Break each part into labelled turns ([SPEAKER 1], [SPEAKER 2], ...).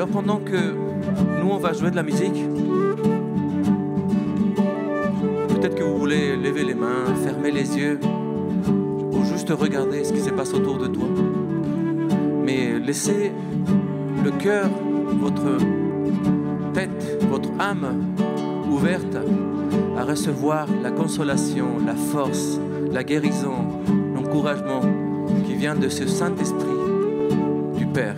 [SPEAKER 1] Alors pendant que nous, on va jouer de la musique, peut-être que vous voulez lever les mains, fermer les yeux, ou juste regarder ce qui se passe autour de toi. Mais laissez le cœur, votre tête, votre âme ouverte à recevoir la consolation, la force, la guérison, l'encouragement qui vient de ce Saint-Esprit du Père.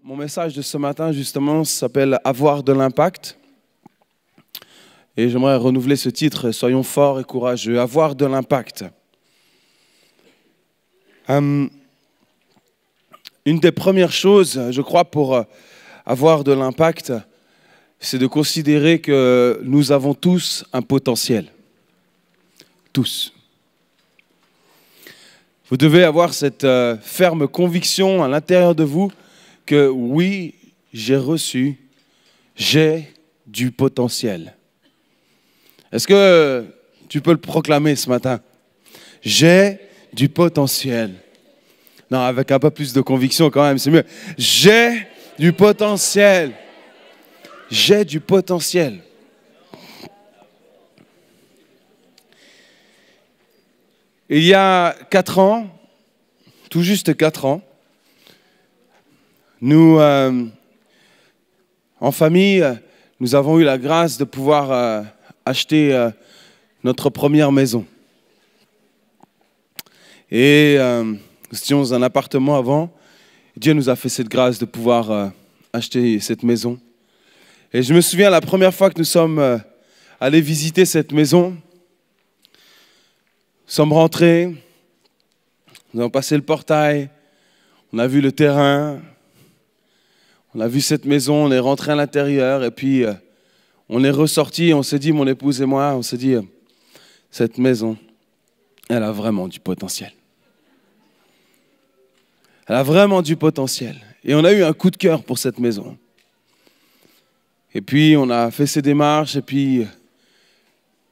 [SPEAKER 2] Mon message de ce matin, justement, s'appelle « Avoir de l'impact ». Et j'aimerais renouveler ce titre « Soyons forts et courageux ». Avoir de l'impact. Une des premières choses, je crois, pour avoir de l'impact, c'est de considérer que nous avons tous un potentiel. Tous. Vous devez avoir cette ferme conviction à l'intérieur de vous que oui, j'ai reçu, j'ai du potentiel. Est-ce que tu peux le proclamer ce matin? J'ai du potentiel. Non, avec un peu plus de conviction quand même, c'est mieux. J'ai du potentiel. J'ai du potentiel. Il y a 4 ans, tout juste 4 ans, nous, en famille, nous avons eu la grâce de pouvoir acheter notre première maison. Et nous étions dans un appartement avant. Dieu nous a fait cette grâce de pouvoir acheter cette maison. Et je me souviens la première fois que nous sommes allés visiter cette maison. Nous sommes rentrés, nous avons passé le portail, on a vu le terrain, on a vu cette maison, on est rentré à l'intérieur et puis on est ressorti, on s'est dit, mon épouse et moi, on s'est dit, cette maison, elle a vraiment du potentiel. Elle a vraiment du potentiel. Et on a eu un coup de cœur pour cette maison. Et puis, on a fait ces démarches, et puis,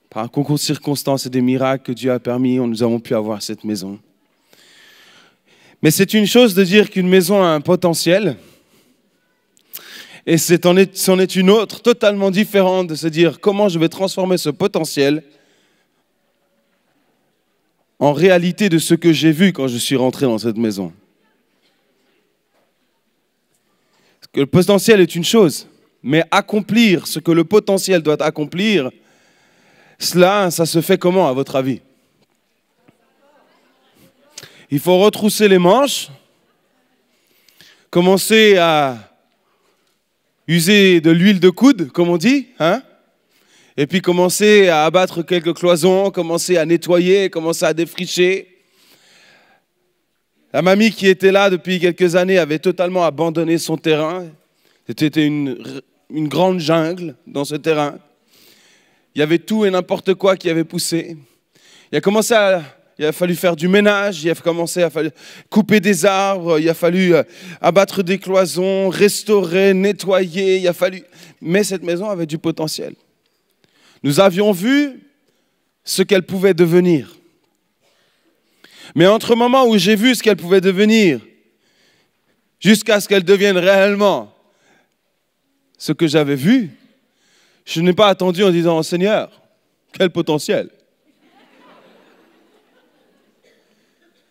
[SPEAKER 2] par un concours de circonstances et des miracles que Dieu a permis, nous avons pu avoir cette maison. Mais c'est une chose de dire qu'une maison a un potentiel, et c'en est une autre, totalement différente, de se dire comment je vais transformer ce potentiel en réalité de ce que j'ai vu quand je suis rentré dans cette maison. Parce que le potentiel est une chose, mais accomplir ce que le potentiel doit accomplir, ça se fait comment à votre avis? Il faut retrousser les manches, commencer à user de l'huile de coude, comme on dit, hein? Et puis commencer à abattre quelques cloisons, commencer à nettoyer, commencer à défricher. La mamie qui était là depuis quelques années avait totalement abandonné son terrain. C'était une grande jungle dans ce terrain. Il y avait tout et n'importe quoi qui avait poussé. Il a fallu faire du ménage, il a fallu couper des arbres, il a fallu abattre des cloisons, restaurer, nettoyer, Mais cette maison avait du potentiel. Nous avions vu ce qu'elle pouvait devenir. Mais entre le moment où j'ai vu ce qu'elle pouvait devenir, jusqu'à ce qu'elle devienne réellement ce que j'avais vu, je n'ai pas attendu en disant « Seigneur, quel potentiel !»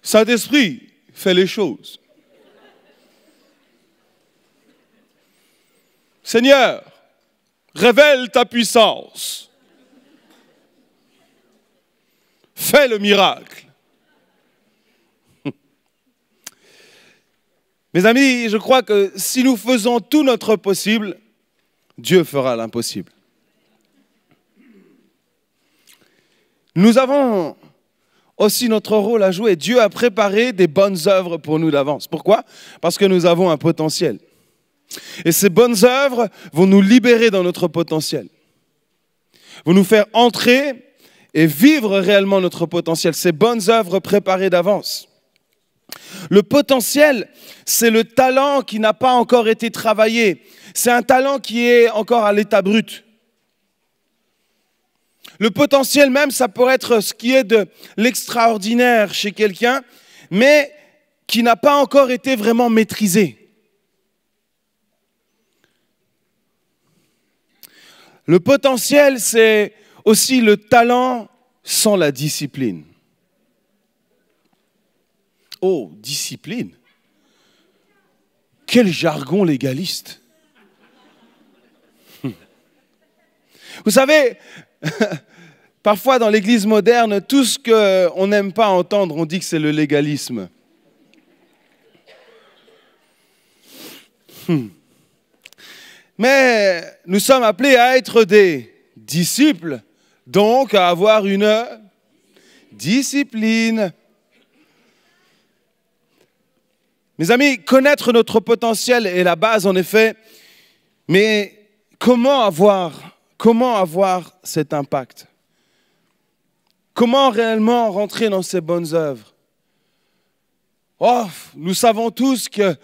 [SPEAKER 2] Saint-Esprit, fais les choses. Seigneur, révèle ta puissance. Fais le miracle. Mes amis, je crois que si nous faisons tout notre possible, Dieu fera l'impossible. Nous avons aussi notre rôle à jouer. Dieu a préparé des bonnes œuvres pour nous d'avance. Pourquoi? Parce que nous avons un potentiel. Et ces bonnes œuvres vont nous libérer dans notre potentiel. Vont nous faire entrer et vivre réellement notre potentiel. Ces bonnes œuvres préparées d'avance. Le potentiel, c'est le talent qui n'a pas encore été travaillé. C'est un talent qui est encore à l'état brut. Le potentiel même, ça pourrait être ce qui est de l'extraordinaire chez quelqu'un, mais qui n'a pas encore été vraiment maîtrisé. Le potentiel, c'est aussi le talent sans la discipline. Oh, discipline. Quel jargon légaliste. Vous savez, parfois dans l'Église moderne, tout ce qu'on n'aime pas entendre, on dit que c'est le légalisme. Mais nous sommes appelés à être des disciples, donc à avoir une discipline. Mes amis, connaître notre potentiel est la base en effet, mais comment avoir cet impact? Comment réellement rentrer dans ces bonnes œuvres? Oh, nous savons tous que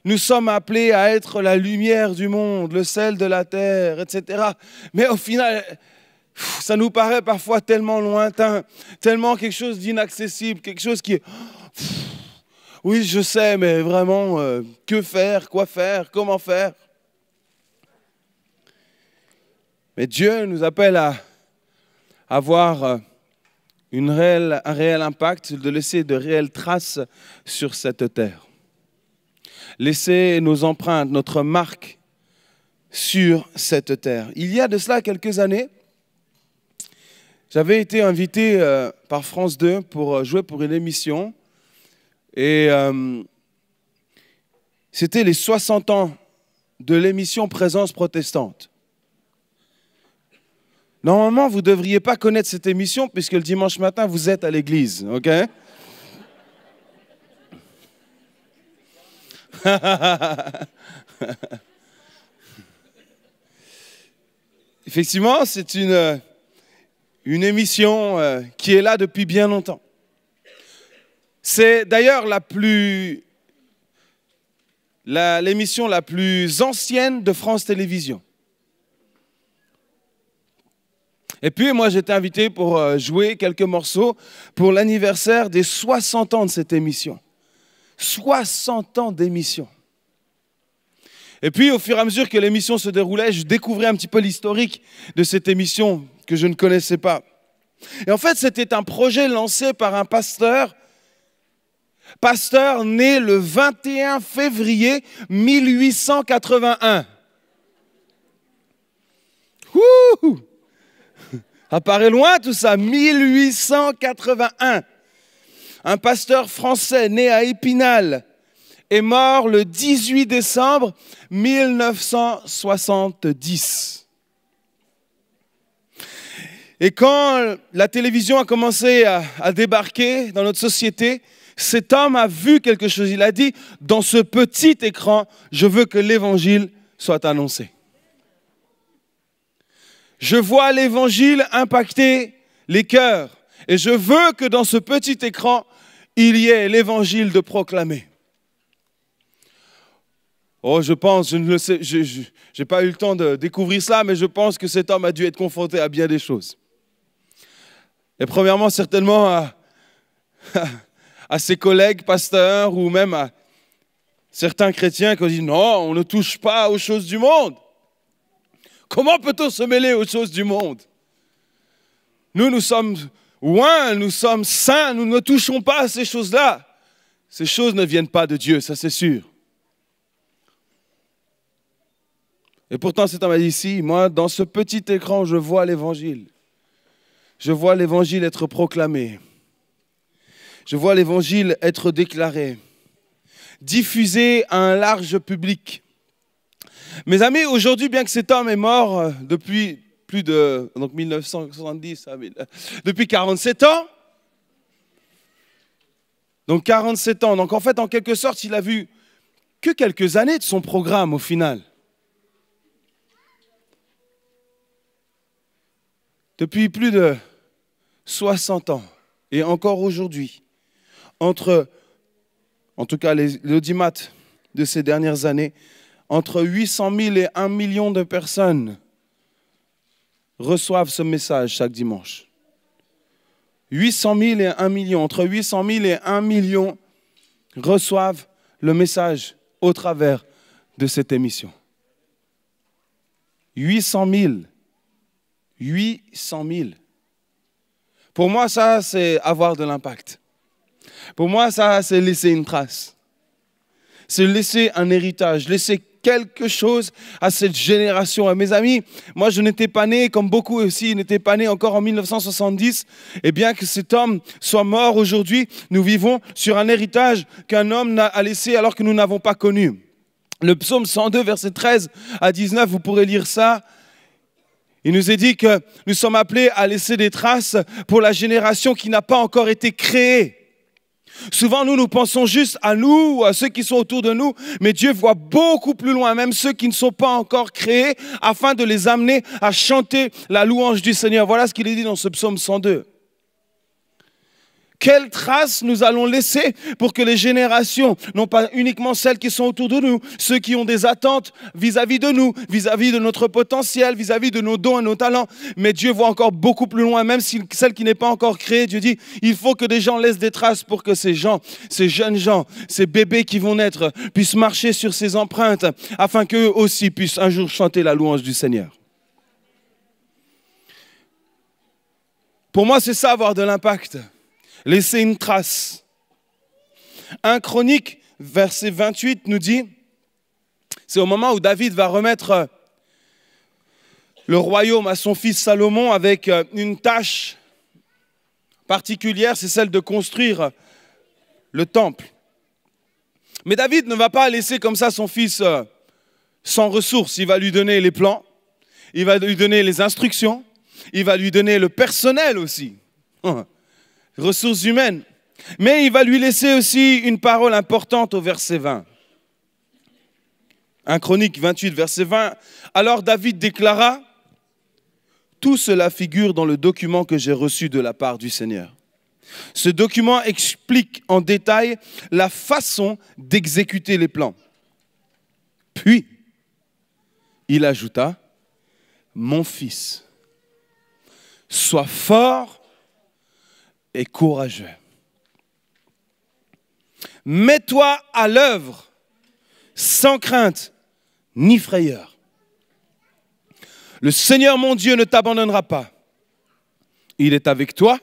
[SPEAKER 2] nous sommes appelés à être la lumière du monde, le sel de la terre, etc. Mais au final, ça nous paraît parfois tellement lointain, tellement quelque chose d'inaccessible, quelque chose qui est... Oui, je sais, mais vraiment, que faire, quoi faire, comment faire? Mais Dieu nous appelle à avoir un réel impact, de laisser de réelles traces sur cette terre. Laisser nos empreintes, notre marque sur cette terre. Il y a de cela quelques années, j'avais été invité par France 2 pour jouer pour une émission. Et c'était les 60 ans de l'émission Présence protestante. Normalement, vous ne devriez pas connaître cette émission puisque le dimanche matin, vous êtes à l'église, ok? Effectivement, c'est une émission qui est là depuis bien longtemps. C'est d'ailleurs l'émission la plus ancienne de France Télévisions. Et puis, moi, j'étais invité pour jouer quelques morceaux pour l'anniversaire des 60 ans de cette émission. 60 ans d'émission. Et puis, au fur et à mesure que l'émission se déroulait, je découvrais un petit peu l'historique de cette émission que je ne connaissais pas. Et en fait, c'était un projet lancé par un pasteur né le 21 février 1881. Ouh! Ça paraît loin tout ça, 1881. Un pasteur français né à Épinal est mort le 18 décembre 1970. Et quand la télévision a commencé à débarquer dans notre société, cet homme a vu quelque chose. Il a dit, dans ce petit écran, je veux que l'évangile soit annoncé. Je vois l'évangile impacter les cœurs. Et je veux que dans ce petit écran, il y ait l'évangile de proclamer. Oh, je pense, je ne le sais, je n'ai pas eu le temps de découvrir cela, mais je pense que cet homme a dû être confronté à bien des choses. Et premièrement, certainement à ses collègues pasteurs ou même à certains chrétiens qui ont dit « Non, on ne touche pas aux choses du monde. Comment peut-on se mêler aux choses du monde? Nous sommes loin, nous sommes saints, nous ne touchons pas à ces choses-là. Ces choses ne viennent pas de Dieu, ça c'est sûr. » Et pourtant, cet homme a dit ici, moi, dans ce petit écran, je vois l'évangile. Je vois l'évangile être proclamé. Je vois l'évangile être déclaré, diffusé à un large public. Mes amis, aujourd'hui, bien que cet homme est mort depuis plus de 1970, depuis 47 ans, donc 47 ans, donc en fait, en quelque sorte, il a vu que quelques années de son programme au final. Depuis plus de 60 ans, et encore aujourd'hui, en tout cas l'audimat de ces dernières années, entre 800 000 et 1 million de personnes reçoivent ce message chaque dimanche. 800 000 et 1 million, entre 800 000 et 1 million reçoivent le message au travers de cette émission. 800 000. 800 000. Pour moi, ça, c'est avoir de l'impact. Pour moi, ça, c'est laisser une trace. C'est laisser un héritage, laisser quelque chose à cette génération. Et mes amis, moi, je n'étais pas né, comme beaucoup aussi n'étaient pas nés encore en 1970. Et bien que cet homme soit mort aujourd'hui, nous vivons sur un héritage qu'un homme a laissé alors que nous n'avons pas connu. Le psaume 102, verset 13 à 19, vous pourrez lire ça. Il nous est dit que nous sommes appelés à laisser des traces pour la génération qui n'a pas encore été créée. Souvent, nous pensons juste à nous ou à ceux qui sont autour de nous, mais Dieu voit beaucoup plus loin, même ceux qui ne sont pas encore créés, afin de les amener à chanter la louange du Seigneur. Voilà ce qu'il est dit dans ce psaume 102. Quelles traces nous allons laisser pour que les générations, non pas uniquement celles qui sont autour de nous, ceux qui ont des attentes vis-à-vis de nous, vis-à-vis de notre potentiel, vis-à-vis de nos dons et nos talents, mais Dieu voit encore beaucoup plus loin, même si celle qui n'est pas encore créée. Dieu dit, il faut que des gens laissent des traces pour que ces gens, ces jeunes gens, ces bébés qui vont naître, puissent marcher sur ces empreintes, afin qu'eux aussi puissent un jour chanter la louange du Seigneur. Pour moi, c'est ça, avoir de l'impact. Laisser une trace. 1 Chronique, verset 28, nous dit, c'est au moment où David va remettre le royaume à son fils Salomon avec une tâche particulière, c'est celle de construire le temple. Mais David ne va pas laisser comme ça son fils sans ressources. Il va lui donner les plans, il va lui donner les instructions, il va lui donner le personnel aussi. Ressources humaines. Mais il va lui laisser aussi une parole importante au verset 20. 1 Chronique 28, verset 20. Alors David déclara, « Tout cela figure dans le document que j'ai reçu de la part du Seigneur. Ce document explique en détail la façon d'exécuter les plans. Puis, il ajouta, « Mon fils, sois fort et courageux. Mets-toi à l'œuvre sans crainte ni frayeur. Le Seigneur mon Dieu ne t'abandonnera pas. Il est avec toi,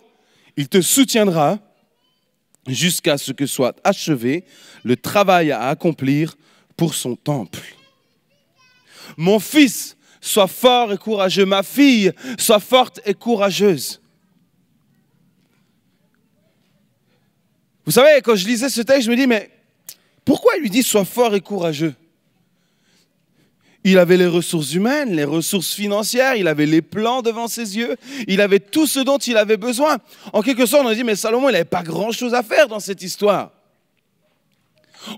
[SPEAKER 2] il te soutiendra jusqu'à ce que soit achevé le travail à accomplir pour son temple. Mon fils, sois fort et courageux. Ma fille, sois forte et courageuse. » Vous savez, quand je lisais ce texte, je me dis, mais pourquoi il lui dit « sois fort et courageux » ? Il avait les ressources humaines, les ressources financières, il avait les plans devant ses yeux, il avait tout ce dont il avait besoin. En quelque sorte, on a dit, mais Salomon, il n'avait pas grand-chose à faire dans cette histoire.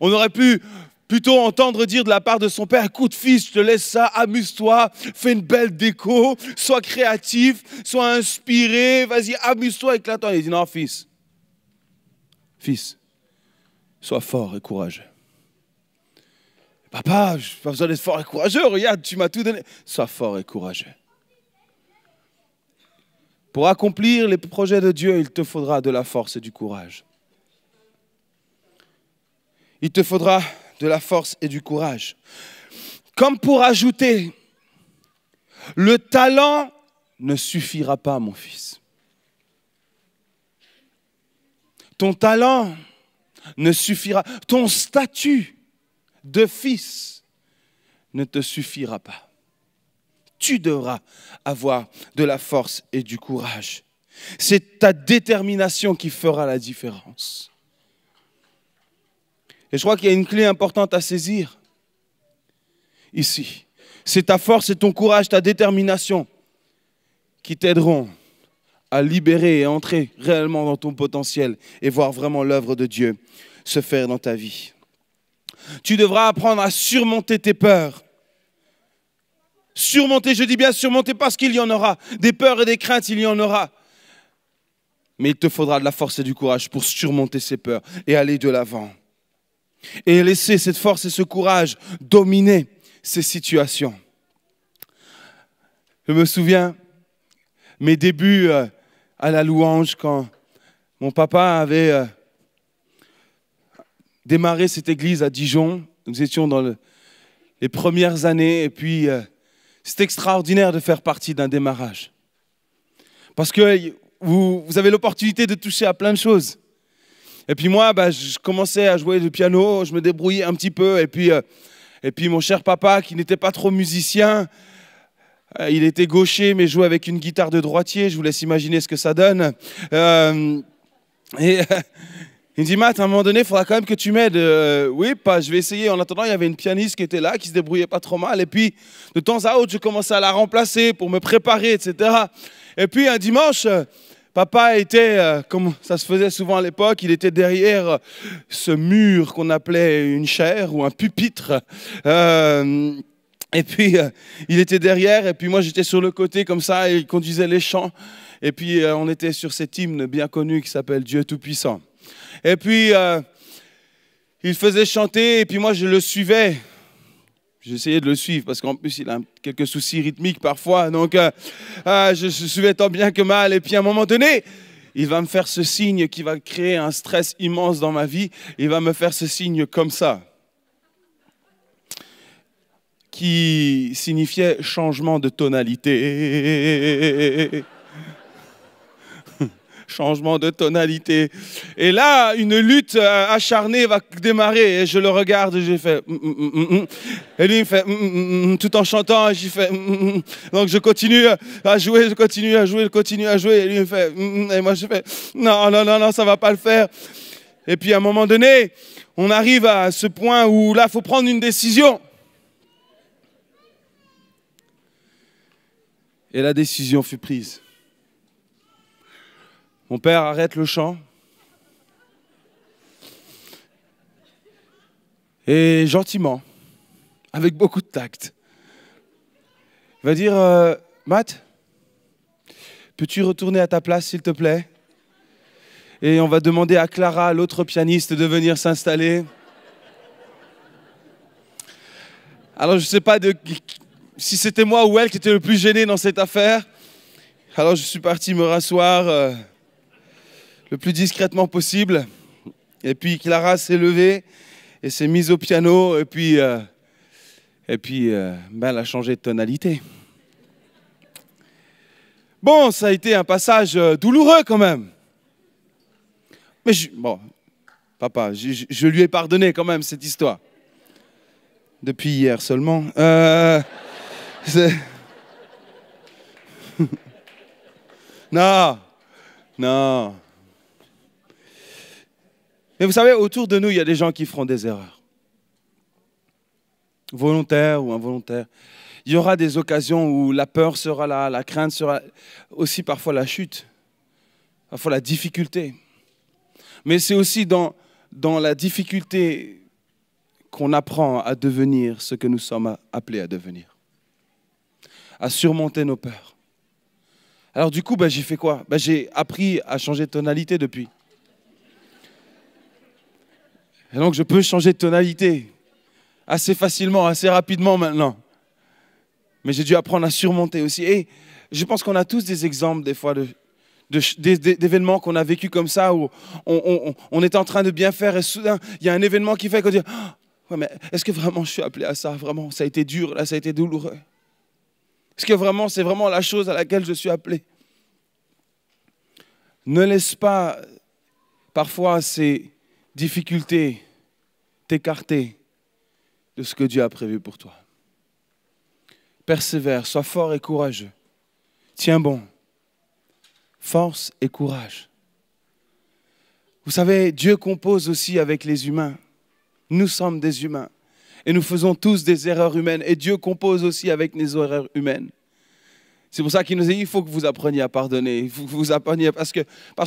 [SPEAKER 2] On aurait pu plutôt entendre dire de la part de son père, écoute fils, je te laisse ça, amuse-toi, fais une belle déco, sois créatif, sois inspiré, vas-y, amuse-toi, éclatant. Il dit, non fils, sois fort et courageux. Papa, je n'ai pas besoin d'être fort et courageux, regarde, tu m'as tout donné. Sois fort et courageux. Pour accomplir les projets de Dieu, il te faudra de la force et du courage. Il te faudra de la force et du courage. Comme pour ajouter, le talent ne suffira pas, mon fils. Ton talent ne suffira, ton statut de fils ne te suffira pas. Tu devras avoir de la force et du courage. C'est ta détermination qui fera la différence. Et je crois qu'il y a une clé importante à saisir ici. C'est ta force et ton courage, ta détermination qui t'aideront à libérer et entrer réellement dans ton potentiel et voir vraiment l'œuvre de Dieu se faire dans ta vie. Tu devras apprendre à surmonter tes peurs. Surmonter, je dis bien surmonter parce qu'il y en aura. Des peurs et des craintes, il y en aura. Mais il te faudra de la force et du courage pour surmonter ces peurs et aller de l'avant. Et laisser cette force et ce courage dominer ces situations. Je me souviens, mes débuts à la louange, quand mon papa avait démarré cette église à Dijon. Nous étions dans les premières années et puis c'est extraordinaire de faire partie d'un démarrage. Parce que vous avez l'opportunité de toucher à plein de choses. Et puis moi, je commençais à jouer du piano, je me débrouillais un petit peu. Et puis mon cher papa, qui n'était pas trop musicien, il était gaucher mais jouait avec une guitare de droitier. Je vous laisse imaginer ce que ça donne. Il me dit, Matt, à un moment donné, il faudra quand même que tu m'aides. Oui, je vais essayer. En attendant, il y avait une pianiste qui était là, qui se débrouillait pas trop mal. Et puis, de temps à autre, je commençais à la remplacer pour me préparer, etc. Et puis, un dimanche, papa était, comme ça se faisait souvent à l'époque, il était derrière ce mur qu'on appelait une chaire ou un pupitre. Et puis, il était derrière. Et puis, moi, j'étais sur le côté comme ça. Et il conduisait les chants. Et puis, on était sur cet hymne bien connu qui s'appelle Dieu Tout-Puissant. Et puis, il faisait chanter, et puis moi, je le suivais. J'essayais de le suivre, parce qu'en plus, il a quelques soucis rythmiques parfois. Donc, je suivais tant bien que mal. Et puis, à un moment donné, il va me faire ce signe qui va créer un stress immense dans ma vie. Il va me faire ce signe comme ça, qui signifiait changement de tonalité. Changement de tonalité. Et là, une lutte acharnée va démarrer. Et je le regarde et j'ai fait... Et lui, il fait... tout en chantant. Et j'ai fait... Donc, je continue à jouer, je continue à jouer. Et lui, il fait... Et moi, je fais... Non, ça ne va pas le faire. Et puis, à un moment donné, on arrive à ce point où là, il faut prendre une décision. Et la décision fut prise. Mon père arrête le chant et gentiment, avec beaucoup de tact, il va dire Matt, peux-tu retourner à ta place s'il te plaît? Et on va demander à Clara, l'autre pianiste, de venir s'installer. Alors, je ne sais pas si c'était moi ou elle qui était le plus gêné dans cette affaire. Alors, je suis parti me rasseoir le plus discrètement possible. Et puis, Clara s'est levée et s'est mise au piano. Et puis, elle a changé de tonalité. Bon, ça a été un passage douloureux quand même. Mais papa, je lui ai pardonné quand même cette histoire. Depuis hier seulement. Non. Mais vous savez, autour de nous, il y a des gens qui feront des erreurs. Volontaires ou involontaires. Il y aura des occasions où la peur sera là, la crainte sera aussi parfois la chute, parfois la difficulté. Mais c'est aussi dans la difficulté qu'on apprend à devenir ce que nous sommes appelés à devenir, à surmonter nos peurs. Alors du coup, j'ai fait quoi? J'ai appris à changer de tonalité depuis. Et donc je peux changer de tonalité assez facilement, assez rapidement maintenant. Mais j'ai dû apprendre à surmonter aussi. Et je pense qu'on a tous des exemples des fois d'événements qu'on a vécu comme ça, où on est en train de bien faire et soudain, il y a un événement qui fait qu'on dit ouais, mais est-ce que vraiment je suis appelé à ça? Vraiment, ça a été dur, là, ça a été douloureux. Est-ce que vraiment, c'est vraiment la chose à laquelle je suis appelé? Ne laisse pas parfois ces difficultés t'écarter de ce que Dieu a prévu pour toi. Persévère, sois fort et courageux. Tiens bon. Force et courage. Vous savez, Dieu compose aussi avec les humains. Nous sommes des humains et nous faisons tous des erreurs humaines et Dieu compose aussi avec les erreurs humaines. C'est pour ça qu'il nous dit, il faut que vous appreniez à pardonner, il faut que vous appreniez parce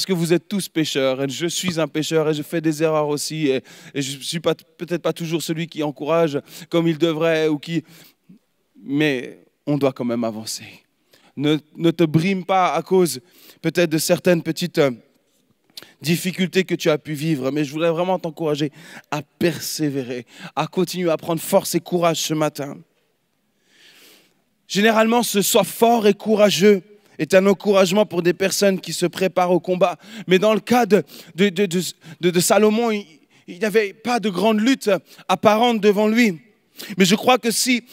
[SPEAKER 2] que vous êtes tous pécheurs et je suis un pécheur et je fais des erreurs aussi et je ne suis peut-être pas toujours celui qui encourage comme il devrait mais on doit quand même avancer. Ne te brime pas à cause peut-être de certaines petites difficultés que tu as pu vivre, mais je voudrais vraiment t'encourager à persévérer, à continuer à prendre force et courage ce matin. Généralement, ce sois fort et courageux est un encouragement pour des personnes qui se préparent au combat. Mais dans le cas de Salomon, il n'y avait pas de grande lutte apparente devant lui. Mais je crois que si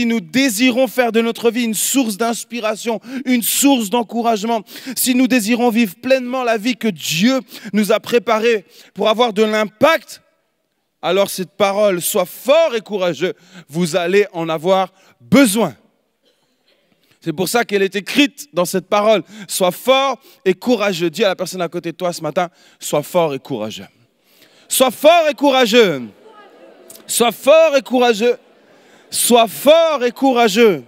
[SPEAKER 2] nous désirons faire de notre vie une source d'inspiration, une source d'encouragement, si nous désirons vivre pleinement la vie que Dieu nous a préparée pour avoir de l'impact, alors cette parole, sois fort et courageux, vous allez en avoir besoin. C'est pour ça qu'elle est écrite dans cette parole. Sois fort et courageux. Dis à la personne à côté de toi ce matin, sois fort et courageux. Sois fort et courageux. Sois fort et courageux. Sois fort et courageux.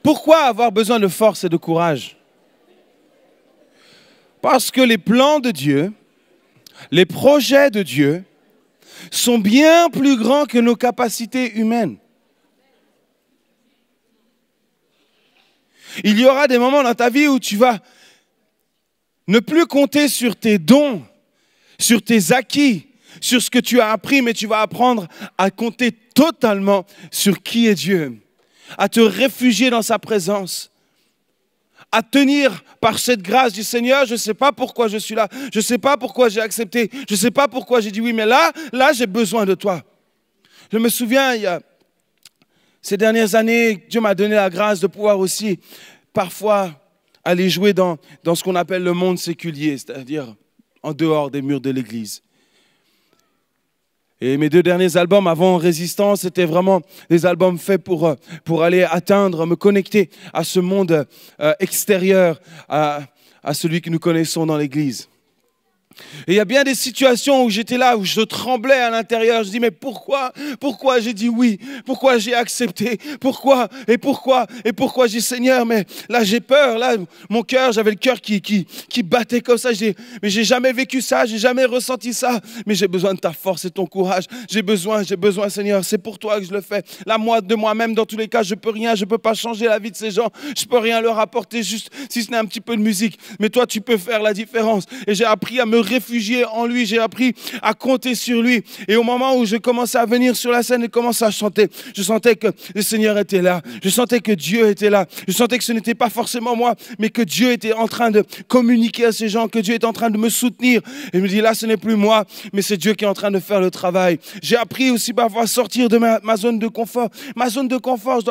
[SPEAKER 2] Pourquoi avoir besoin de force et de courage? Parce que les plans de Dieu, les projets de Dieu sont bien plus grands que nos capacités humaines. Il y aura des moments dans ta vie où tu vas ne plus compter sur tes dons, sur tes acquis, sur ce que tu as appris, mais tu vas apprendre à compter totalement sur qui est Dieu, à te réfugier dans sa présence, à tenir par cette grâce du Seigneur. Je ne sais pas pourquoi je suis là, je ne sais pas pourquoi j'ai accepté, je ne sais pas pourquoi j'ai dit oui, mais là j'ai besoin de toi. Je me souviens, il y a ces dernières années, Dieu m'a donné la grâce de pouvoir aussi parfois aller jouer dans ce qu'on appelle le monde séculier, c'est-à-dire en dehors des murs de l'église. Et mes 2 derniers albums avant Résistance, c'était vraiment des albums faits pour aller atteindre, me connecter à ce monde extérieur, à celui que nous connaissons dans l'église. Et il y a bien des situations où j'étais là, où je tremblais à l'intérieur. Je dis, mais pourquoi j'ai dit oui? Pourquoi j'ai accepté? Pourquoi? Et j'ai dit, Seigneur, mais là j'ai peur. Là, mon cœur, j'avais le cœur qui battait comme ça. Mais j'ai jamais vécu ça, j'ai jamais ressenti ça. Mais j'ai besoin de ta force et ton courage. J'ai besoin, Seigneur. C'est pour toi que je le fais. Là, moi, de moi-même, dans tous les cas, je peux pas changer la vie de ces gens. Je peux rien leur apporter, juste si ce n'est un petit peu de musique. Mais toi, tu peux faire la différence. Et j'ai appris à me réfugier en lui, j'ai appris à compter sur lui. Et au moment où je commençais à venir sur la scène et commençais à chanter, je sentais que le Seigneur était là, je sentais que Dieu était là, je sentais que ce n'était pas forcément moi, mais que Dieu était en train de communiquer à ces gens, que Dieu était en train de me soutenir. Et il me dit, là, ce n'est plus moi, mais c'est Dieu qui est en train de faire le travail. J'ai appris aussi parfois à sortir de ma zone de confort. Ma zone de confort,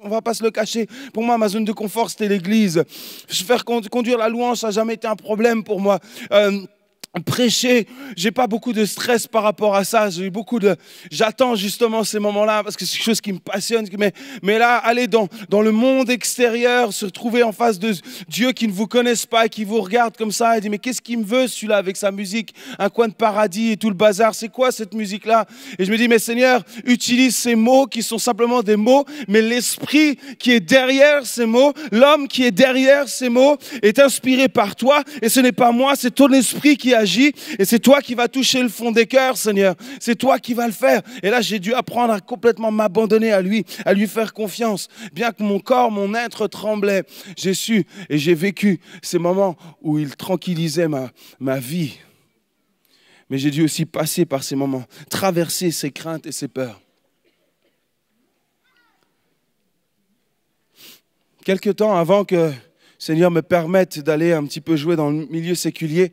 [SPEAKER 2] on ne va pas se le cacher, pour moi, ma zone de confort, c'était l'église. Faire conduire la louange, ça n'a jamais été un problème pour moi. Prêcher, j'ai pas beaucoup de stress par rapport à ça. J'attends justement ces moments-là parce que c'est quelque chose qui me passionne. Mais là, aller dans le monde extérieur, se retrouver en face de Dieu qui ne vous connaissent pas, qui vous regarde comme ça et dit mais qu'est-ce qu'il me veut celui-là avec sa musique, un coin de paradis et tout le bazar, c'est quoi cette musique-là? Et je me dis mais Seigneur, utilise ces mots qui sont simplement des mots, mais l'esprit qui est derrière ces mots, l'homme qui est derrière ces mots est inspiré par toi et ce n'est pas moi, c'est ton esprit qui agit et c'est toi qui vas toucher le fond des cœurs, Seigneur. C'est toi qui vas le faire. Et là, j'ai dû apprendre à complètement m'abandonner à lui faire confiance. Bien que mon corps, mon être tremblait, j'ai su et j'ai vécu ces moments où il tranquillisait ma vie. Mais j'ai dû aussi passer par ces moments, traverser ces craintes et ces peurs. Quelque temps avant que le Seigneur me permette d'aller un petit peu jouer dans le milieu séculier,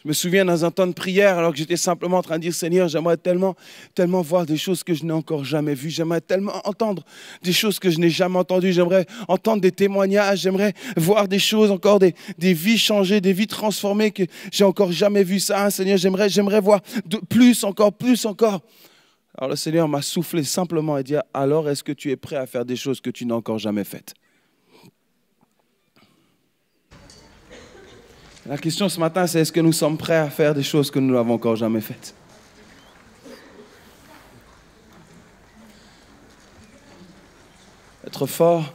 [SPEAKER 2] je me souviens dans un temps de prière, alors que j'étais simplement en train de dire, Seigneur, j'aimerais tellement voir des choses que je n'ai encore jamais vues. J'aimerais tellement entendre des choses que je n'ai jamais entendues. J'aimerais entendre des témoignages. J'aimerais voir des choses, encore des vies changées, des vies transformées que j'ai encore jamais vu ça. Seigneur, j'aimerais voir plus encore. Alors le Seigneur m'a soufflé simplement et dit, alors est-ce que tu es prêt à faire des choses que tu n'as encore jamais faites? La question ce matin, c'est est-ce que nous sommes prêts à faire des choses que nous n'avons encore jamais faites? Être fort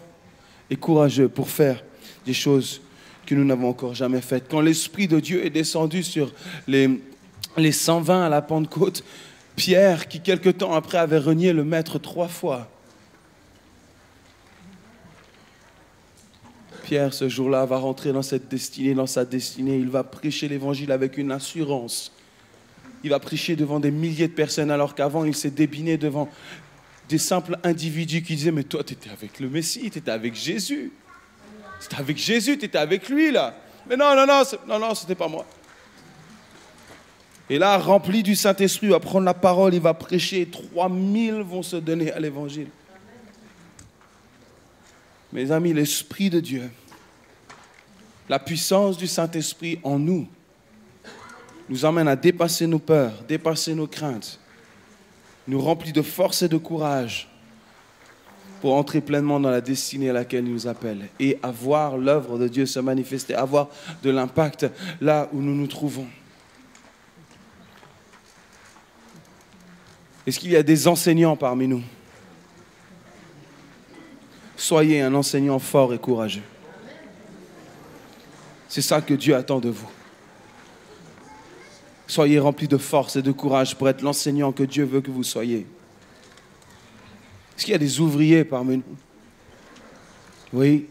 [SPEAKER 2] et courageux pour faire des choses que nous n'avons encore jamais faites. Quand l'Esprit de Dieu est descendu sur les 120 à la Pentecôte, Pierre, qui quelque temps après avait renié le Maître 3 fois, Pierre, ce jour-là, va rentrer dans sa destinée. Il va prêcher l'évangile avec une assurance. Il va prêcher devant des milliers de personnes, alors qu'avant, il s'est débiné devant des simples individus qui disaient « Mais toi, tu étais avec le Messie, tu étais avec Jésus. C'était avec Jésus, tu étais avec lui, là. Mais non, c'était pas moi. » Et là, rempli du Saint-Esprit, il va prendre la parole, il va prêcher. 3000 vont se donner à l'évangile. Mes amis, l'Esprit de Dieu, la puissance du Saint-Esprit en nous, nous emmène à dépasser nos peurs, dépasser nos craintes, nous remplit de force et de courage pour entrer pleinement dans la destinée à laquelle il nous appelle et à voir l'œuvre de Dieu se manifester, avoir de l'impact là où nous nous trouvons. Est-ce qu'il y a des enseignants parmi nous? Soyez un enseignant fort et courageux. C'est ça que Dieu attend de vous. Soyez remplis de force et de courage pour être l'enseignant que Dieu veut que vous soyez. Est-ce qu'il y a des ouvriers parmi nous? Oui.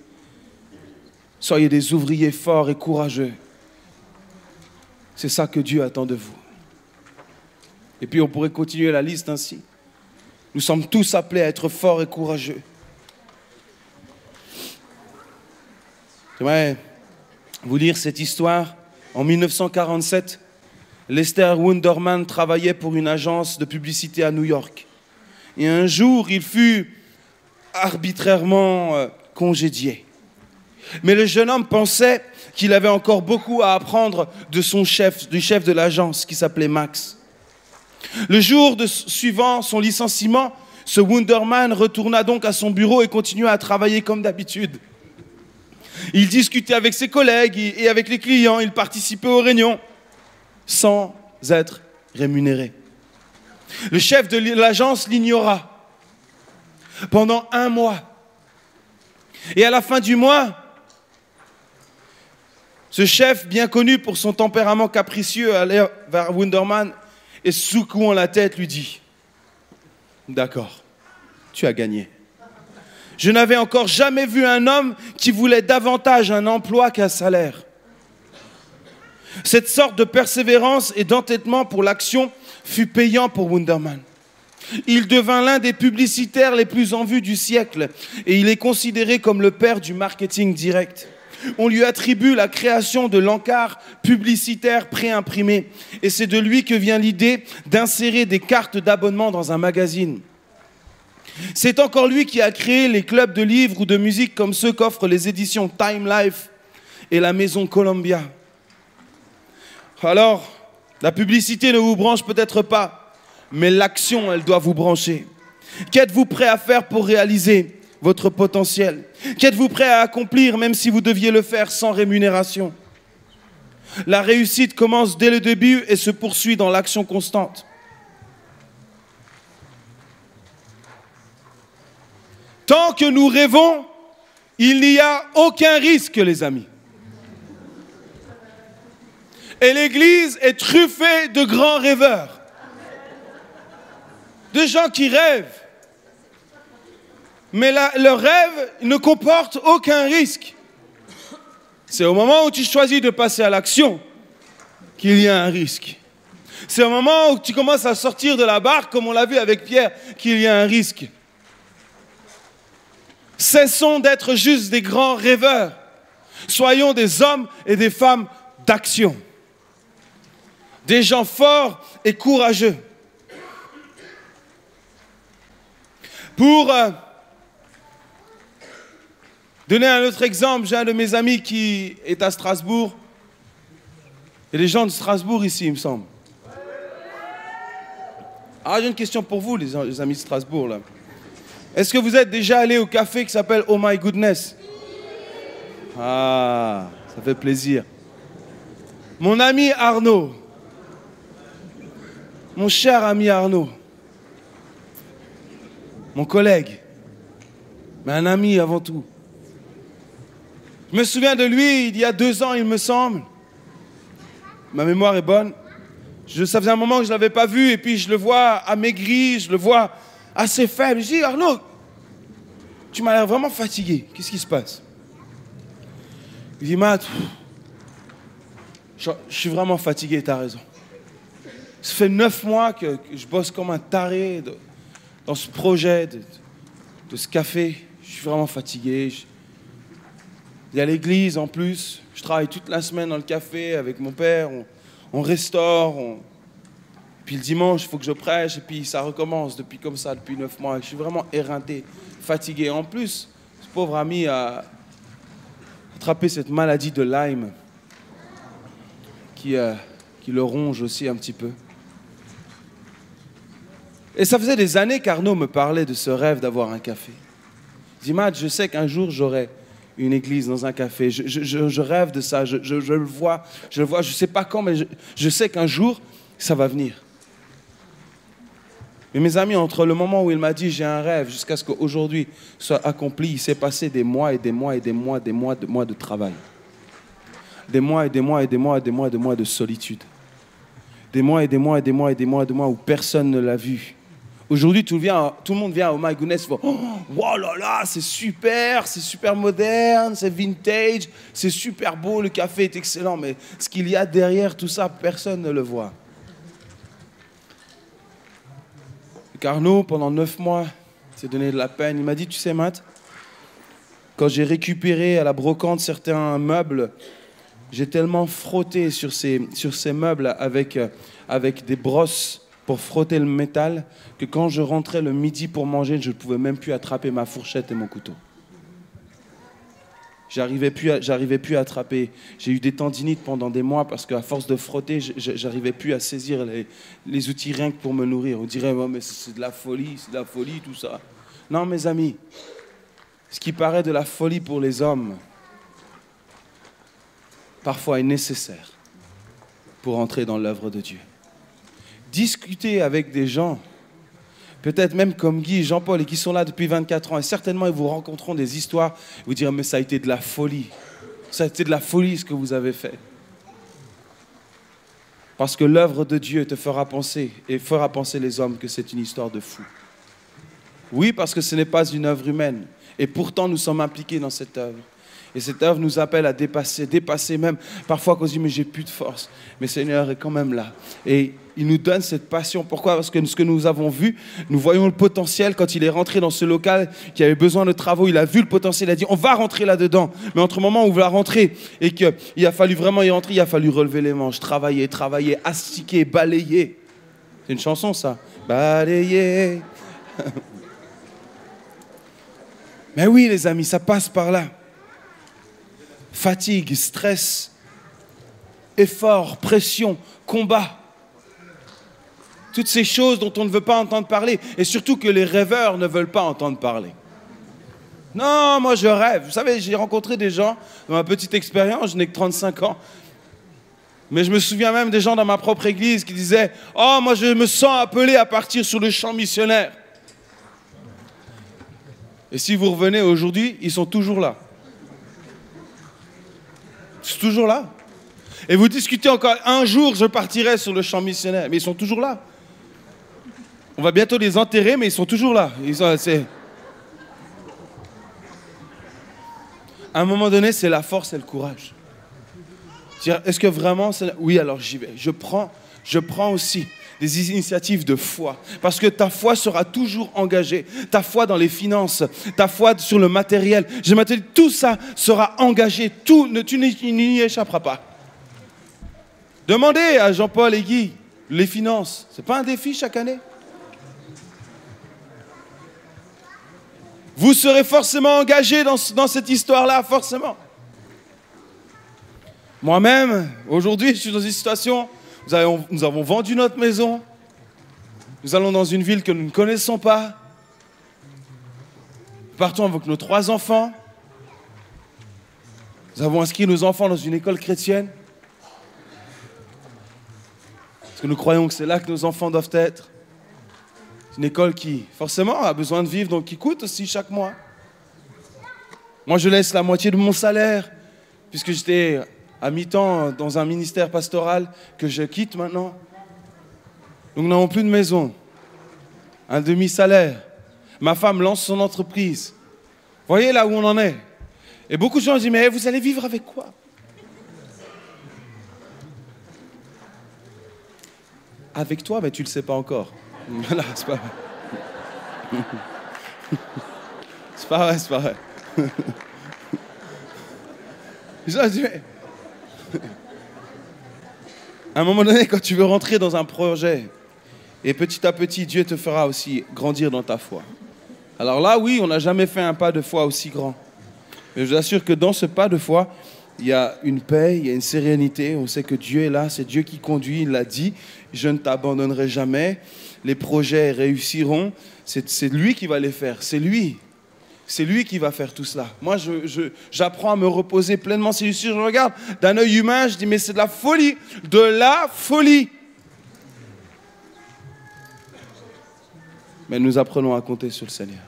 [SPEAKER 2] Soyez des ouvriers forts et courageux. C'est ça que Dieu attend de vous. Et puis on pourrait continuer la liste ainsi. Nous sommes tous appelés à être forts et courageux. J'aimerais vous lire cette histoire. En 1947, Lester Wunderman travaillait pour une agence de publicité à New York. Et un jour, il fut arbitrairement congédié. Mais le jeune homme pensait qu'il avait encore beaucoup à apprendre de son chef, du chef de l'agence qui s'appelait Max. Le jour suivant son licenciement, ce Wunderman retourna donc à son bureau et continua à travailler comme d'habitude. Il discutait avec ses collègues et avec les clients. Il participait aux réunions sans être rémunéré. Le chef de l'agence l'ignora pendant 1 mois. Et à la fin du mois, ce chef, bien connu pour son tempérament capricieux, allait vers Wunderman et secouant la tête, lui dit « D'accord, tu as gagné. Je n'avais encore jamais vu un homme qui voulait davantage un emploi qu'un salaire. » Cette sorte de persévérance et d'entêtement pour l'action fut payant pour Wunderman. Il devint l'un des publicitaires les plus en vue du siècle et il est considéré comme le père du marketing direct. On lui attribue la création de l'encart publicitaire préimprimé et c'est de lui que vient l'idée d'insérer des cartes d'abonnement dans un magazine. C'est encore lui qui a créé les clubs de livres ou de musique comme ceux qu'offrent les éditions Time Life et la maison Columbia. Alors, la publicité ne vous branche peut-être pas, mais l'action, elle doit vous brancher. Qu'êtes-vous prêt à faire pour réaliser votre potentiel? Qu'êtes-vous prêt à accomplir même si vous deviez le faire sans rémunération? La réussite commence dès le début et se poursuit dans l'action constante. Tant que nous rêvons, il n'y a aucun risque, les amis. Et l'Église est truffée de grands rêveurs, de gens qui rêvent. Mais leur rêve ne comporte aucun risque. C'est au moment où tu choisis de passer à l'action qu'il y a un risque. C'est au moment où tu commences à sortir de la barque, comme on l'a vu avec Pierre, qu'il y a un risque. Cessons d'être juste des grands rêveurs. Soyons des hommes et des femmes d'action. Des gens forts et courageux. Pour donner un autre exemple, j'ai un de mes amis qui est à Strasbourg. Il y a des gens de Strasbourg ici, il me semble. Ah, j'ai une question pour vous, les amis de Strasbourg, là. Est-ce que vous êtes déjà allé au café qui s'appelle Oh My Goodness? Ah, ça fait plaisir. Mon ami Arnaud, mon cher ami Arnaud, mon collègue, mais un ami avant tout. Je me souviens de lui il y a 2 ans, il me semble. Ma mémoire est bonne. Ça faisait un moment que je ne l'avais pas vu et puis je le vois amaigri, je le vois assez faible. Je dis, Arnaud, tu m'as l'air vraiment fatigué. Qu'est-ce qui se passe? Il dit, Matt, je suis vraiment fatigué, tu as raison. Ça fait 9 mois que je bosse comme un taré dans ce projet de ce café. Je suis vraiment fatigué. Il y a l'église en plus. Je travaille toute la semaine dans le café avec mon père. On restaure. Puis le dimanche, il faut que je prêche. Et puis ça recommence depuis 9 mois. Je suis vraiment éreinté, fatigué. En plus, ce pauvre ami a attrapé cette maladie de Lyme qui le ronge aussi un petit peu. Et ça faisait des années qu'Arnaud me parlait de ce rêve d'avoir un café. Il dit, Matt, je sais qu'un jour j'aurai une église dans un café. Je rêve de ça, je le vois, je ne sais pas quand, mais je sais qu'un jour, ça va venir. Mais mes amis, entre le moment où il m'a dit j'ai un rêve jusqu'à ce qu'aujourd'hui soit accompli, il s'est passé des mois et des mois et des mois, des mois de travail. Des mois et des mois et des mois et des mois et des mois de solitude. Des mois et des mois et des mois et des mois et des mois où personne ne l'a vu. Aujourd'hui, tout le monde vient au My Goodness, oh là là, c'est super moderne, c'est vintage, c'est super beau, le café est excellent, mais ce qu'il y a derrière tout ça, personne ne le voit. Arnaud, pendant 9 mois, s'est donné de la peine. Il m'a dit, tu sais, Matt, quand j'ai récupéré à la brocante certains meubles, j'ai tellement frotté sur ces meubles avec des brosses pour frotter le métal, que quand je rentrais le midi pour manger, je ne pouvais même plus attraper ma fourchette et mon couteau. J'arrivais plus à attraper. J'ai eu des tendinites pendant des mois parce qu'à force de frotter, j'arrivais plus à saisir les outils rien que pour me nourrir. On dirait, oh, mais c'est de la folie tout ça. Non, mes amis, ce qui paraît de la folie pour les hommes parfois est nécessaire pour entrer dans l'œuvre de Dieu. Discuter avec des gens, peut-être même comme Guy et Jean-Paul, et qui sont là depuis 24 ans, et certainement ils vous rencontreront des histoires, vous direz, mais ça a été de la folie. Ça a été de la folie ce que vous avez fait. Parce que l'œuvre de Dieu te fera penser, et fera penser les hommes que c'est une histoire de fou. Oui, parce que ce n'est pas une œuvre humaine. Et pourtant, nous sommes impliqués dans cette œuvre. Et cette œuvre nous appelle à dépasser même. Parfois, quand on se dit, mais j'ai plus de force. Mais Seigneur est quand même là. Et il nous donne cette passion. Pourquoi? Parce que ce que nous avons vu, nous voyons le potentiel quand il est rentré dans ce local qui avait besoin de travaux. Il a vu le potentiel, il a dit, on va rentrer là-dedans. Mais entre le moment où on va rentrer et qu'il a fallu vraiment y rentrer, il a fallu relever les manches, travailler, astiquer, balayer. C'est une chanson, ça. Balayer. Mais oui, les amis, ça passe par là. Fatigue, stress, effort, pression, combat. Toutes ces choses dont on ne veut pas entendre parler. Et surtout que les rêveurs ne veulent pas entendre parler. Non, moi je rêve. Vous savez, j'ai rencontré des gens, dans ma petite expérience, je n'ai que 35 ans. Mais je me souviens même des gens dans ma propre église qui disaient « Oh, moi je me sens appelé à partir sur le champ missionnaire. » Et si vous revenez aujourd'hui, ils sont toujours là. Ils sont toujours là. Et vous discutez encore, un jour je partirai sur le champ missionnaire. Mais ils sont toujours là. On va bientôt les enterrer, mais ils sont toujours là. À un moment donné, c'est la force et le courage. Est-ce que vraiment... Oui, alors j'y vais. Je prends aussi des initiatives de foi. Parce que ta foi sera toujours engagée. Ta foi dans les finances, ta foi sur le matériel. Je m'attends, tout ça sera engagé. Tu n'y échapperas pas. Demandez à Jean-Paul et Guy les finances. Ce n'est pas un défi chaque année? Vous serez forcément engagés dans cette histoire-là, forcément. Moi-même, aujourd'hui, je suis dans une situation, nous avons vendu notre maison, nous allons dans une ville que nous ne connaissons pas, nous partons avec nos 3 enfants, nous avons inscrit nos enfants dans une école chrétienne, parce que nous croyons que c'est là que nos enfants doivent être. C'est une école qui, forcément, a besoin de vivre, donc qui coûte aussi chaque mois. Moi, je laisse la moitié de mon salaire, puisque j'étais à mi-temps dans un ministère pastoral que je quitte maintenant. Donc, nous n'avons plus de maison. Un demi-salaire. Ma femme lance son entreprise. Vous voyez là où on en est. Et beaucoup de gens disent, mais vous allez vivre avec quoi? Avec toi, mais tu ne le sais pas encore. Voilà, c'est pas vrai. C'est pas vrai, c'est pas vrai. Je dis, mais... À un moment donné, quand tu veux rentrer dans un projet, et petit à petit, Dieu te fera aussi grandir dans ta foi. Alors là, oui, on n'a jamais fait un pas de foi aussi grand. Mais je vous assure que dans ce pas de foi, il y a une paix, il y a une sérénité. On sait que Dieu est là, c'est Dieu qui conduit, il l'a dit. Je ne t'abandonnerai jamais. Les projets réussiront. C'est lui qui va les faire, c'est lui. C'est lui qui va faire tout cela. Moi, j'apprends à me reposer pleinement. Si je regarde d'un œil humain, je dis, mais c'est de la folie. De la folie. Mais nous apprenons à compter sur le Seigneur.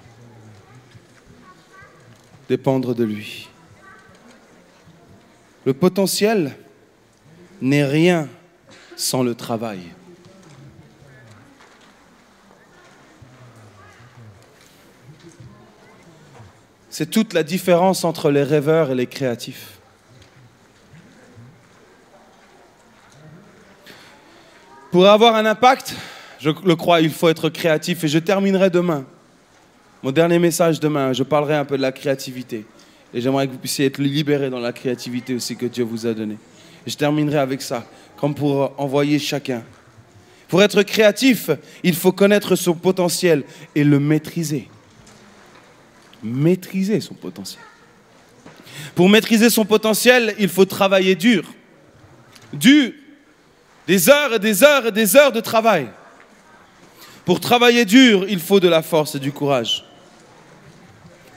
[SPEAKER 2] Dépendre de lui. Le potentiel n'est rien sans le travail. C'est toute la différence entre les rêveurs et les créatifs. Pour avoir un impact, je le crois, il faut être créatif. Et je terminerai demain. Mon dernier message demain, je parlerai un peu de la créativité. Et j'aimerais que vous puissiez être libérés dans la créativité aussi que Dieu vous a donnée. Et je terminerai avec ça, comme pour envoyer chacun. Pour être créatif, il faut connaître son potentiel et le maîtriser. Maîtriser son potentiel. Pour maîtriser son potentiel, il faut travailler dur. Dur. Des heures et des heures et des heures de travail. Pour travailler dur, il faut de la force et du courage.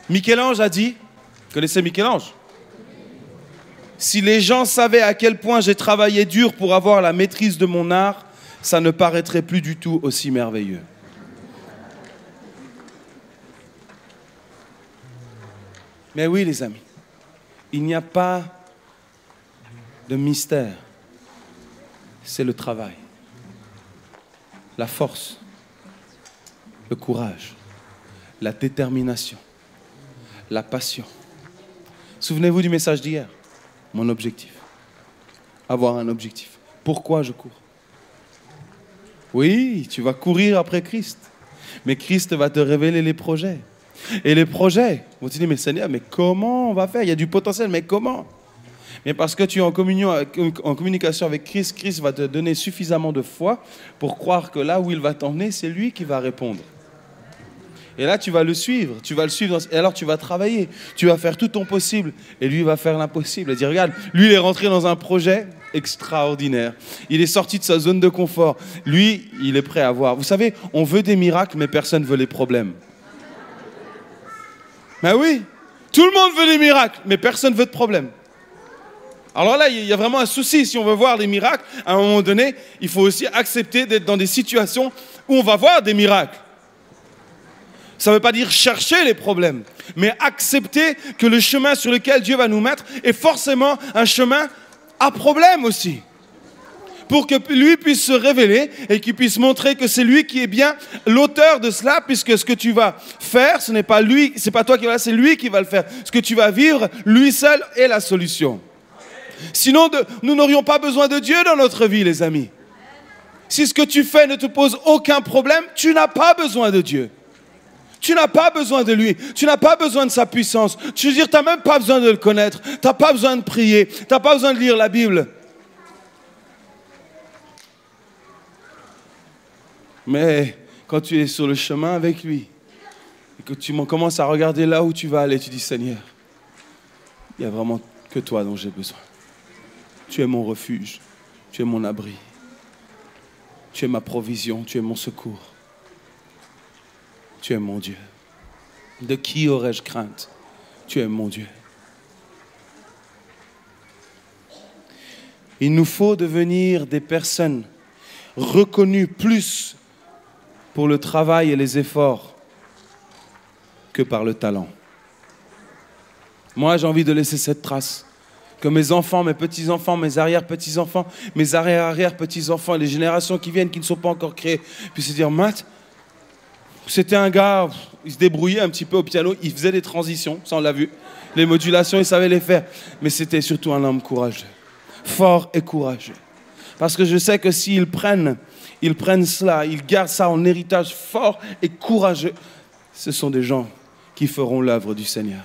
[SPEAKER 2] Michel-Ange a dit, vous connaissez Michel-Ange? Si les gens savaient à quel point j'ai travaillé dur pour avoir la maîtrise de mon art, ça ne paraîtrait plus du tout aussi merveilleux. Mais oui, les amis, il n'y a pas de mystère. C'est le travail, la force, le courage, la détermination, la passion. Souvenez-vous du message d'hier. Mon objectif. Avoir un objectif. Pourquoi je cours? Oui, tu vas courir après Christ. Mais Christ va te révéler les projets. Et les projets, vont te dire, mais Seigneur, mais comment on va faire? Il y a du potentiel, mais comment? Mais parce que tu es en communication avec Christ, Christ va te donner suffisamment de foi pour croire que là où il va t'emmener, c'est lui qui va répondre. Et là, tu vas le suivre, et alors tu vas travailler, tu vas faire tout ton possible, et lui va faire l'impossible. Il dit, regarde, lui, il est rentré dans un projet extraordinaire. Il est sorti de sa zone de confort. Lui, il est prêt à voir. Vous savez, on veut des miracles, mais personne ne veut les problèmes. Ben oui, tout le monde veut des miracles, mais personne ne veut de problème. Alors là, il y a vraiment un souci. Si on veut voir des miracles, à un moment donné, il faut aussi accepter d'être dans des situations où on va voir des miracles. Ça ne veut pas dire chercher les problèmes, mais accepter que le chemin sur lequel Dieu va nous mettre est forcément un chemin à problème aussi. Pour que lui puisse se révéler et qu'il puisse montrer que c'est lui qui est bien l'auteur de cela, puisque ce que tu vas faire, ce n'est pas lui, c'est pas toi qui vas le faire, c'est lui qui va le faire. Ce que tu vas vivre, lui seul est la solution. Sinon, nous n'aurions pas besoin de Dieu dans notre vie, les amis. Si ce que tu fais ne te pose aucun problème, tu n'as pas besoin de Dieu. Tu n'as pas besoin de lui. Tu n'as pas besoin de sa puissance. Je veux dire, tu n'as même pas besoin de le connaître. Tu n'as pas besoin de prier. Tu n'as pas besoin de lire la Bible. Mais quand tu es sur le chemin avec lui et que tu commences à regarder là où tu vas aller, tu dis, Seigneur, il n'y a vraiment que toi dont j'ai besoin. Tu es mon refuge. Tu es mon abri. Tu es ma provision. Tu es mon secours. Tu es mon Dieu. De qui aurais-je crainte? Tu es mon Dieu. Il nous faut devenir des personnes reconnues plus pour le travail et les efforts que par le talent. Moi, j'ai envie de laisser cette trace. Que mes enfants, mes petits-enfants, mes arrière-petits-enfants, mes arrière-arrière-petits-enfants, les générations qui viennent, qui ne sont pas encore créées, puissent se dire, Matt, c'était un gars, il se débrouillait un petit peu au piano, il faisait des transitions, ça on l'a vu. Les modulations, il savait les faire. Mais c'était surtout un homme courageux, fort et courageux. Parce que je sais que s'ils prennent cela, ils gardent ça en héritage fort et courageux, ce sont des gens qui feront l'œuvre du Seigneur.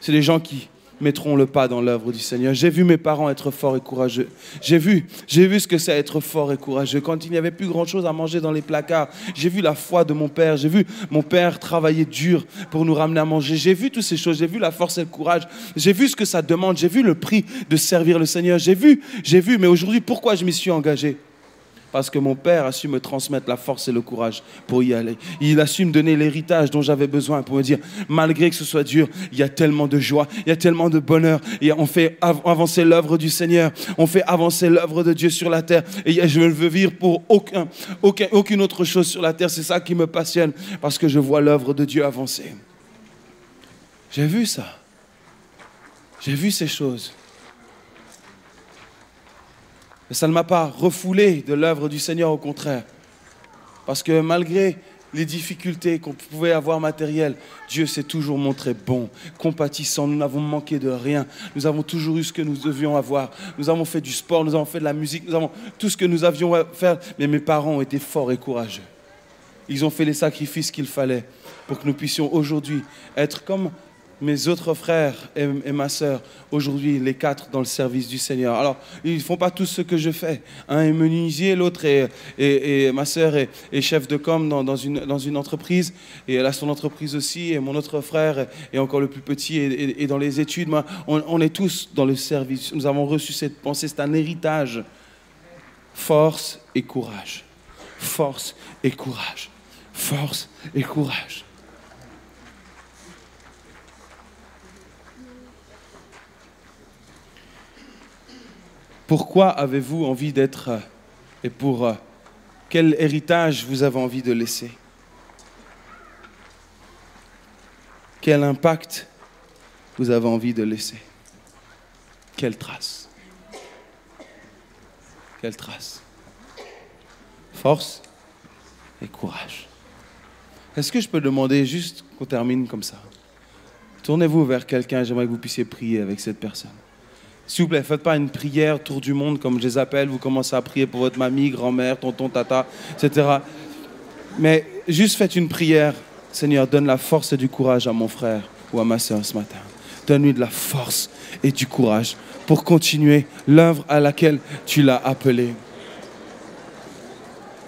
[SPEAKER 2] C'est des gens qui mettront le pas dans l'œuvre du Seigneur. J'ai vu mes parents être forts et courageux. J'ai vu ce que c'est être fort et courageux. Quand il n'y avait plus grand-chose à manger dans les placards, j'ai vu la foi de mon père. J'ai vu mon père travailler dur pour nous ramener à manger. J'ai vu toutes ces choses. J'ai vu la force et le courage. J'ai vu ce que ça demande. J'ai vu le prix de servir le Seigneur. J'ai vu. Mais aujourd'hui, pourquoi je m'y suis engagé? Parce que mon père a su me transmettre la force et le courage pour y aller. Il a su me donner l'héritage dont j'avais besoin pour me dire, malgré que ce soit dur, il y a tellement de joie, il y a tellement de bonheur. Et on fait avancer l'œuvre du Seigneur. On fait avancer l'œuvre de Dieu sur la terre. Et je ne veux vivre pour aucune autre chose sur la terre. C'est ça qui me passionne, parce que je vois l'œuvre de Dieu avancer. J'ai vu ça. J'ai vu ces choses. Mais ça ne m'a pas refoulé de l'œuvre du Seigneur, au contraire. Parce que malgré les difficultés qu'on pouvait avoir matérielles, Dieu s'est toujours montré bon, compatissant. Nous n'avons manqué de rien. Nous avons toujours eu ce que nous devions avoir. Nous avons fait du sport, nous avons fait de la musique, nous avons tout ce que nous avions à faire. Mais mes parents ont été forts et courageux. Ils ont fait les sacrifices qu'il fallait pour que nous puissions aujourd'hui être comme mes autres frères et ma sœur, aujourd'hui, les 4 dans le service du Seigneur. Alors, ils ne font pas tous ce que je fais. Un est menuisier, l'autre est ma sœur est chef de com dans une entreprise, et elle a son entreprise aussi, et mon autre frère est encore le plus petit et dans les études. Moi, on est tous dans le service. Nous avons reçu cette pensée, c'est un héritage. Force et courage. Force et courage. Force et courage. Pourquoi avez-vous envie d'être et pour quel héritage vous avez envie de laisser? Quel impact vous avez envie de laisser? Quelle trace? Quelle trace? Force et courage. Est-ce que je peux demander juste qu'on termine comme ça? Tournez-vous vers quelqu'un, j'aimerais que vous puissiez prier avec cette personne. S'il vous plaît, faites pas une prière tour du monde comme je les appelle, vous commencez à prier pour votre mamie, grand-mère, tonton, tata, etc. Mais juste faites une prière. Seigneur, donne la force et du courage à mon frère ou à ma soeur ce matin. Donne-lui de la force et du courage pour continuer l'œuvre à laquelle tu l'as appelé.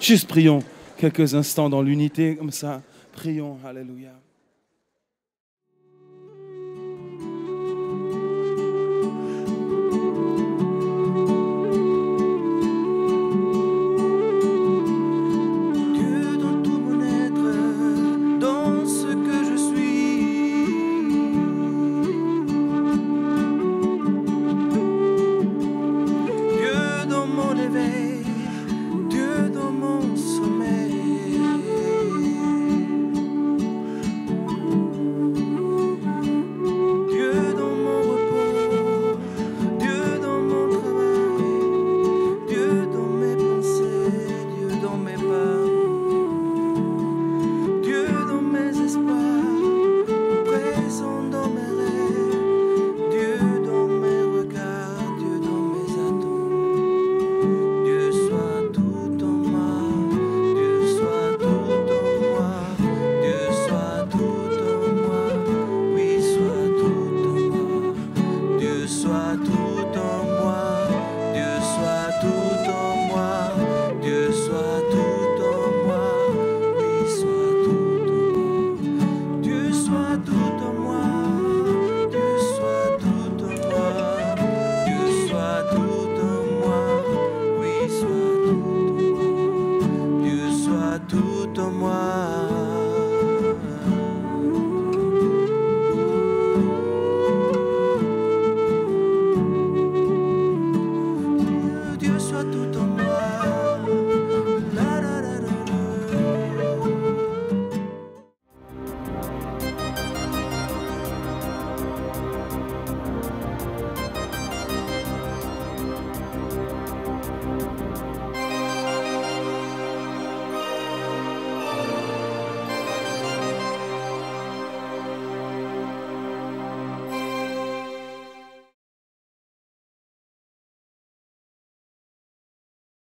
[SPEAKER 2] Juste prions quelques instants dans l'unité comme ça. Prions, alléluia.
[SPEAKER 3] Tout en moi.